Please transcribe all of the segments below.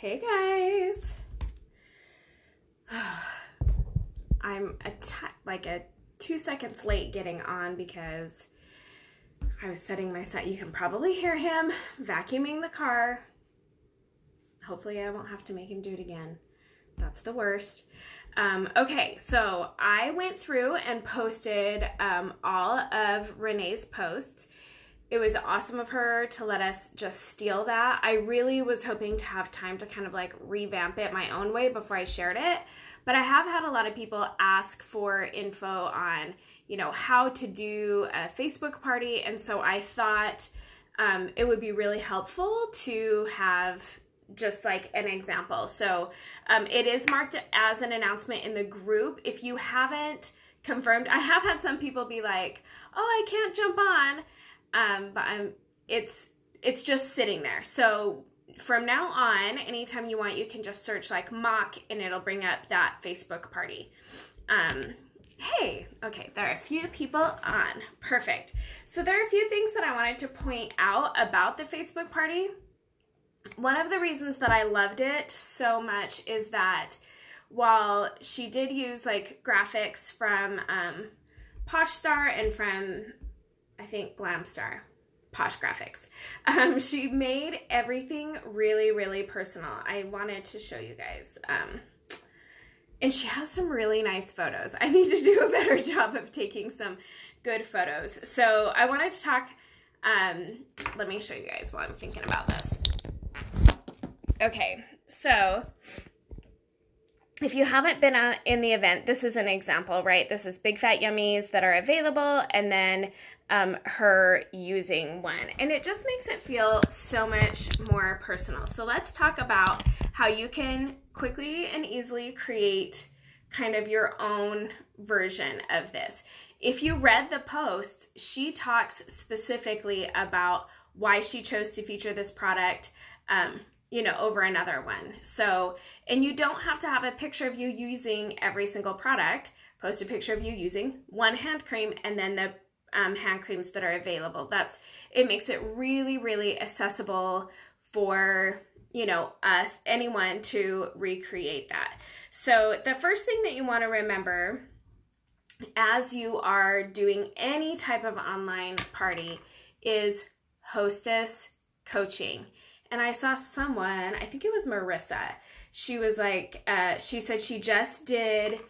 Hey guys. I'm like 2 seconds late getting on because I was setting my son. You can probably hear him vacuuming the car. Hopefully I won't have to make him do it again. That's the worst. Okay, so I went through and posted all of Renee's posts. It was awesome of her to let us just steal that. I really was hoping to have time to kind of like revamp it my own way before I shared it. But I have had a lot of people ask for info on, you know, how to do a Facebook party. And so I thought it would be really helpful to have just like an example. So it is marked as an announcement in the group. If you haven't confirmed, I have had some people be like, oh, I can't jump on. But it's just sitting there. So from now on, anytime you want, you can just search like mock and it'll bring up that Facebook party. Hey, okay, there are a few people on. Perfect. So there are a few things that I wanted to point out about the Facebook party. One of the reasons that I loved it so much is that while she did use like graphics from Poshstar and from I think Glamstar, Posh Graphics. She made everything really, really personal. I wanted to show you guys. And she has some really nice photos. I need to do a better job of taking some good photos. So I wanted to talk, let me show you guys while I'm thinking about this. Okay, so if you haven't been in the event, this is an example, right? This is Big Fat Yummies that are available, and then her using one. And it just makes it feel so much more personal. So let's talk about how you can quickly and easily create kind of your own version of this. If you read the post, she talks specifically about why she chose to feature this product you know, over another one. So, and you don't have to have a picture of you using every single product. Post a picture of you using one hand cream and then the hand creams that are available. It makes it really, really accessible for, you know, anyone to recreate that. So the first thing that you want to remember as you are doing any type of online party is hostess coaching. And I saw someone, I think it was Marissa, she was like, she said she just hosted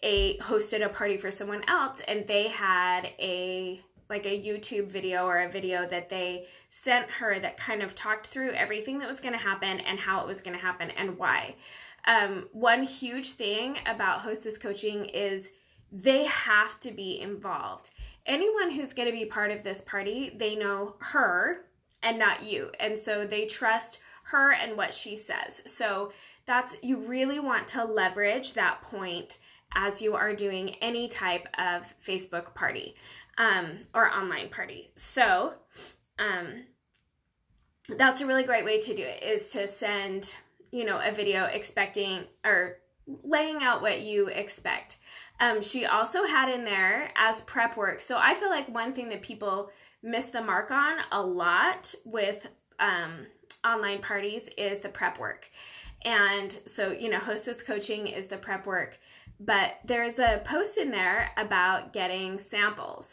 a party for someone else, and they had a YouTube video or a video that they sent her that kind of talked through everything that was going to happen and how it was going to happen and why. One huge thing about hostess coaching is they have to be involved. Anyone who's going to be part of this party, they know her and not you. And so they trust her and what she says. So you really want to leverage that point as you are doing any type of Facebook party or online party. So that's a really great way to do it, is to send, you know, a video expecting or laying out what you expect. She also had in there as prep work. So I feel like one thing that people miss the mark on a lot with online parties is the prep work. And so, you know, hostess coaching is the prep work, but there's a post in there about getting samples.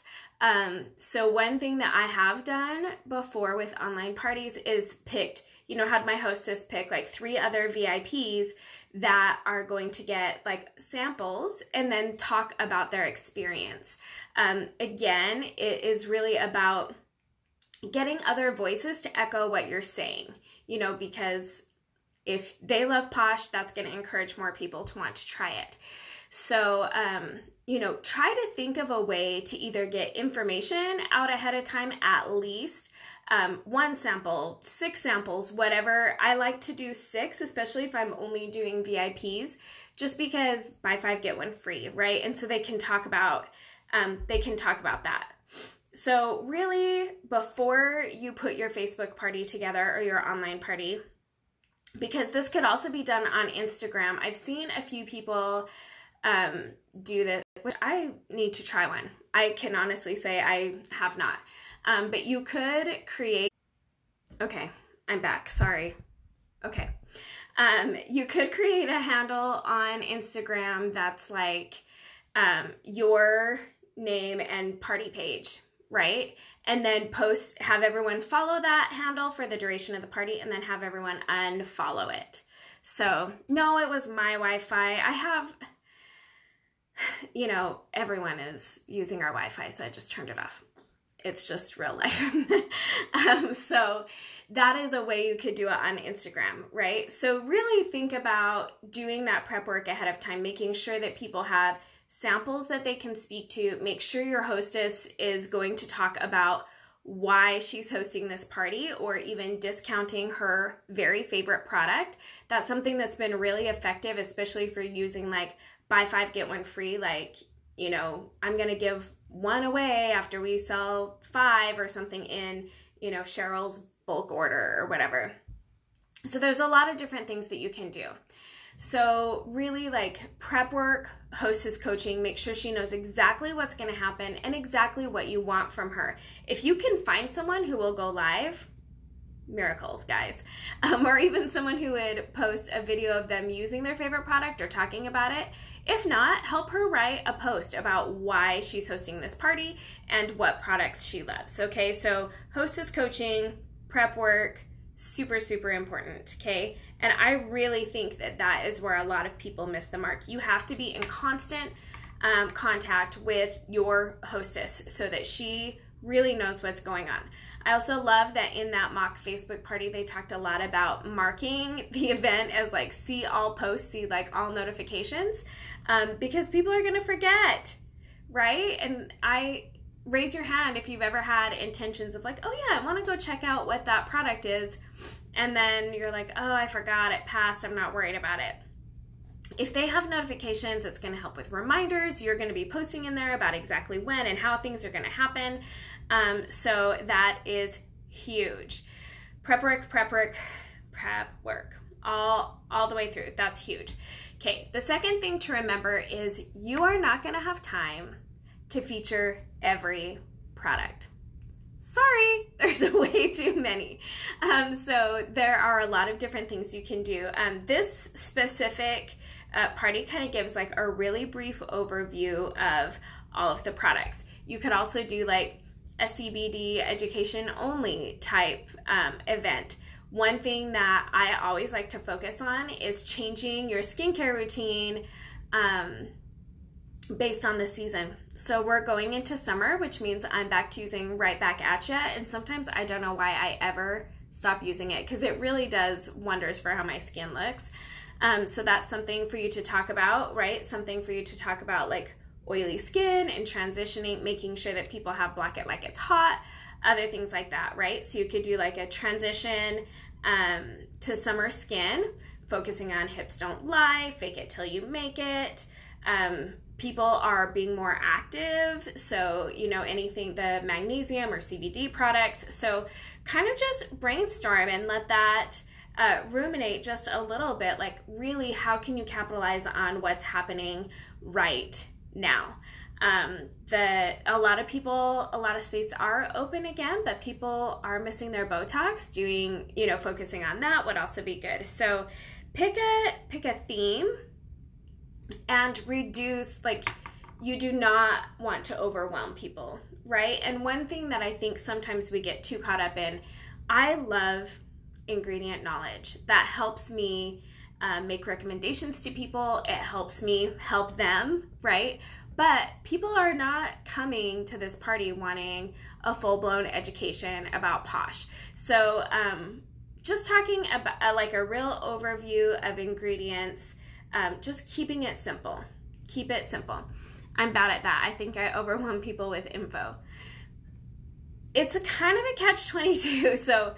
So one thing that I have done before with online parties is had my hostess pick like 3 other VIPs that are going to get like samples and then talk about their experience. Again, it is really about getting other voices to echo what you're saying, you know, because if they love Posh, that's going to encourage more people to want to try it. So, you know, try to think of a way to either get information out ahead of time, at least 1 sample, 6 samples, whatever. I like to do 6, especially if I'm only doing VIPs, just because buy 5, get 1 free, right? And so they can talk about that. So really, before you put your Facebook party together or your online party, because this could also be done on Instagram. I've seen a few people do this, which I need to try one. I can honestly say I have not. But you could create, okay, I'm back, sorry. Okay. You could create a handle on Instagram that's like your name and party page, right? And then have everyone follow that handle for the duration of the party, and then have everyone unfollow it. So no, it was my Wi-Fi. I have, everyone is using our Wi-Fi, so I just turned it off. It's just real life. So that is a way you could do it on Instagram, right? So really think about doing that prep work ahead of time, making sure that people have samples that they can speak to. Make sure your hostess is going to talk about why she's hosting this party, or even discounting her very favorite product. That's something that's been really effective, especially for using like buy 5 get 1 free. Like, I'm going to give 1 away after we sell 5 or something in, Cheryl's bulk order or whatever. So there's a lot of different things that you can do. So really, like, prep work, hostess coaching, make sure she knows exactly what's going to happen and exactly what you want from her. If you can find someone who will go live, miracles, guys. Or even someone who would post a video of them using their favorite product or talking about it. If not, help her write a post about why she's hosting this party and what products she loves. Okay, so hostess coaching, prep work, super, super important, okay? And I really think that that is where a lot of people miss the mark. You have to be in constant contact with your hostess so that she really knows what's going on. I also love that in that mock Facebook party, they talked a lot about marking the event as like see all posts, see like all notifications, because people are gonna forget, right? And raise your hand if you've ever had intentions of like, oh yeah, I wanna go check out what that product is. And then you're like, oh, I forgot, it passed, I'm not worried about it. If they have notifications, it's going to help with reminders. You're going to be posting in there about exactly when and how things are going to happen. So that is huge. Prep work, all the way through. That's huge. Okay, the second thing to remember is you are not going to have time to feature every product. Sorry, there's way too many. So there are a lot of different things you can do. This specific party kind of gives like a really brief overview of all of the products. You could also do like a CBD education only type event. One thing that I always like to focus on is changing your skincare routine based on the season. So we're going into summer, which means I'm back to using Right Back At Ya, and sometimes I don't know why I ever stop using it, because it really does wonders for how my skin looks. So that's something for you to talk about, right? Something for you to talk about, like oily skin and transitioning, making sure that people have Block It Like It's Hot, other things like that, right? So you could do like a transition to summer skin, focusing on hips don't lie, fake it till you make it. People are being more active, so anything, the magnesium or CBD products. So kind of just brainstorm and let that ruminate just a little bit, like really how can you capitalize on what's happening right now. A lot of states are open again, but people are missing their Botox. Doing, focusing on that would also be good. So pick a theme and reduce, like, you do not want to overwhelm people, right? And one thing that I think sometimes we get too caught up in, I love ingredient knowledge. That helps me make recommendations to people. It helps me help them, right? But people are not coming to this party wanting a full-blown education about Posh. So just talking about like a real overview of ingredients, just keeping it simple. Keep it simple. I'm bad at that. I think I overwhelm people with info. It's a kind of a catch-22. So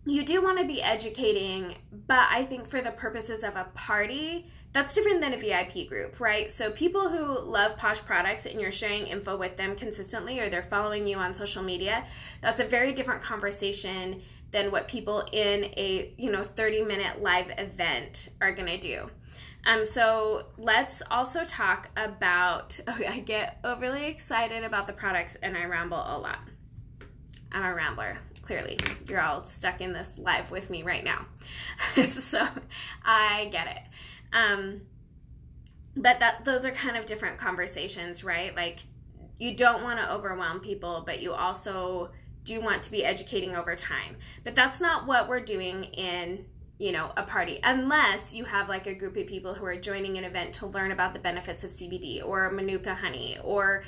you do want to be educating, but I think for the purposes of a party, that's different than a VIP group, right? So people who love Posh products and you're sharing info with them consistently, or they're following you on social media, that's a very different conversation than what people in a 30-minute live event are gonna do. So let's also talk about, I get overly excited about the products and I ramble a lot. I'm a rambler. Clearly, you're all stuck in this live with me right now. So I get it. But those are kind of different conversations, right? Like, you don't want to overwhelm people, but you also do want to be educating over time. But that's not what we're doing in, a party, unless you have like a group of people who are joining an event to learn about the benefits of CBD or Manuka honey, or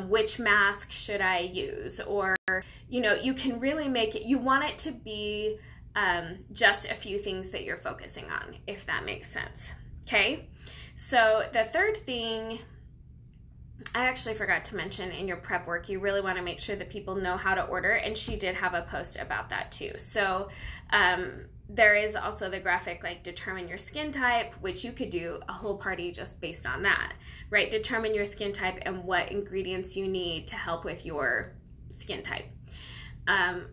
which mask should I use, or, you can really make it, you want it to be just a few things that you're focusing on, if that makes sense. Okay. So the third thing I actually forgot to mention in your prep work, you really want to make sure that people know how to order, and she did have a post about that too. So there is also the graphic, like, determine your skin type, which you could do a whole party just based on that, right? Determine your skin type and what ingredients you need to help with your skin type.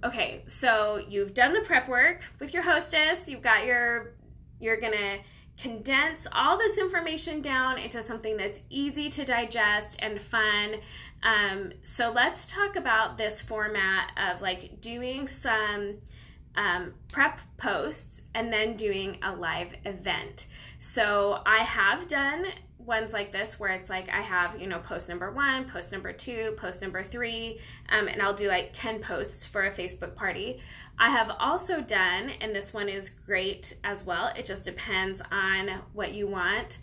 Okay, so you've done the prep work with your hostess. You've got you're gonna condense all this information down into something that's easy to digest and fun. So let's talk about this format of like doing some prep posts and then doing a live event. So I have done ones like this where it's like I have, post number 1, post number 2, post number 3, and I'll do like 10 posts for a Facebook party. I have also done, and this one is great as well, it just depends on what you want,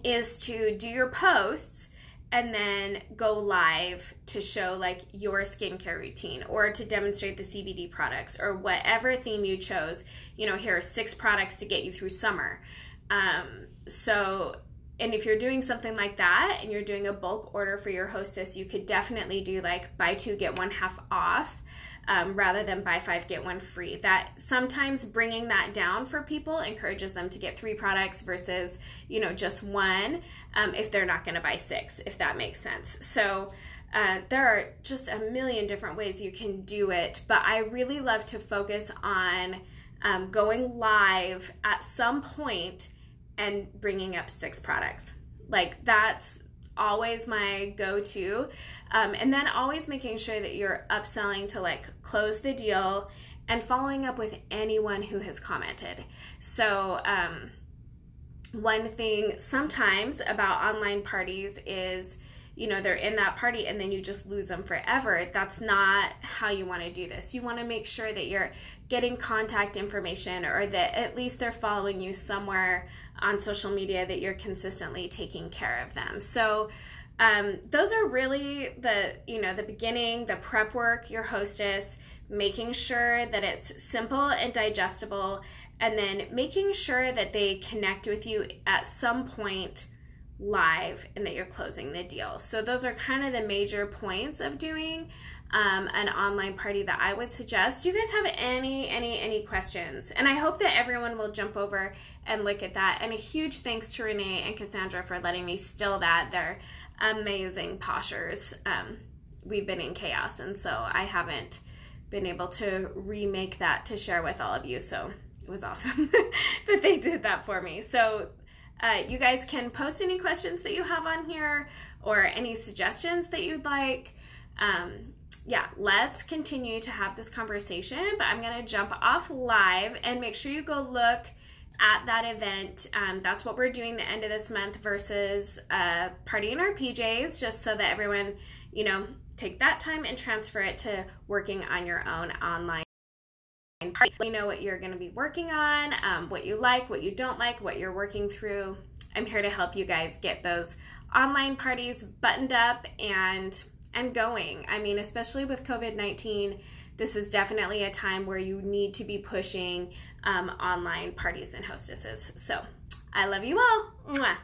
is to do your posts and then go live to show like your skincare routine, or to demonstrate the CBD products, or whatever theme you chose. Here are 6 products to get you through summer. And if you're doing something like that and you're doing a bulk order for your hostess, you could definitely do like buy 2, get 1 half off, rather than buy 5, get 1 free. That sometimes bringing that down for people encourages them to get 3 products versus, just 1, if they're not going to buy 6, if that makes sense. So there are just a million different ways you can do it, but I really love to focus on going live at some point and bringing up 6 products. Like, that's always my go-to. And then always making sure that you're upselling to like close the deal, and following up with anyone who has commented. So one thing sometimes about online parties is, they're in that party and then you just lose them forever. That's not how you want to do this. You want to make sure that you're getting contact information, or that at least they're following you somewhere on social media, that you're consistently taking care of them. So those are really the beginning, the prep work, your hostess, making sure that it's simple and digestible, and then making sure that they connect with you at some point live and that you're closing the deal. So those are kind of the major points of doing an online party that I would suggest. Do you guys have any questions? And I hope that everyone will jump over and look at that. And a huge thanks to Renee and Cassandra for letting me steal that. They're amazing poshers. We've been in chaos, and so I haven't been able to remake that to share with all of you. So it was awesome that they did that for me. So you guys can post any questions that you have on here, or any suggestions that you'd like. Yeah, let's continue to have this conversation, but I'm going to jump off live, and make sure you go look at that event. That's what we're doing the end of this month versus Party in Our PJs, just so that everyone, take that time and transfer it to working on your own online party. You know what you're going to be working on, what you like, what you don't like, what you're working through. I'm here to help you guys get those online parties buttoned up and going. I mean, especially with COVID-19, this is definitely a time where you need to be pushing online parties and hostesses. So I love you all. Mwah.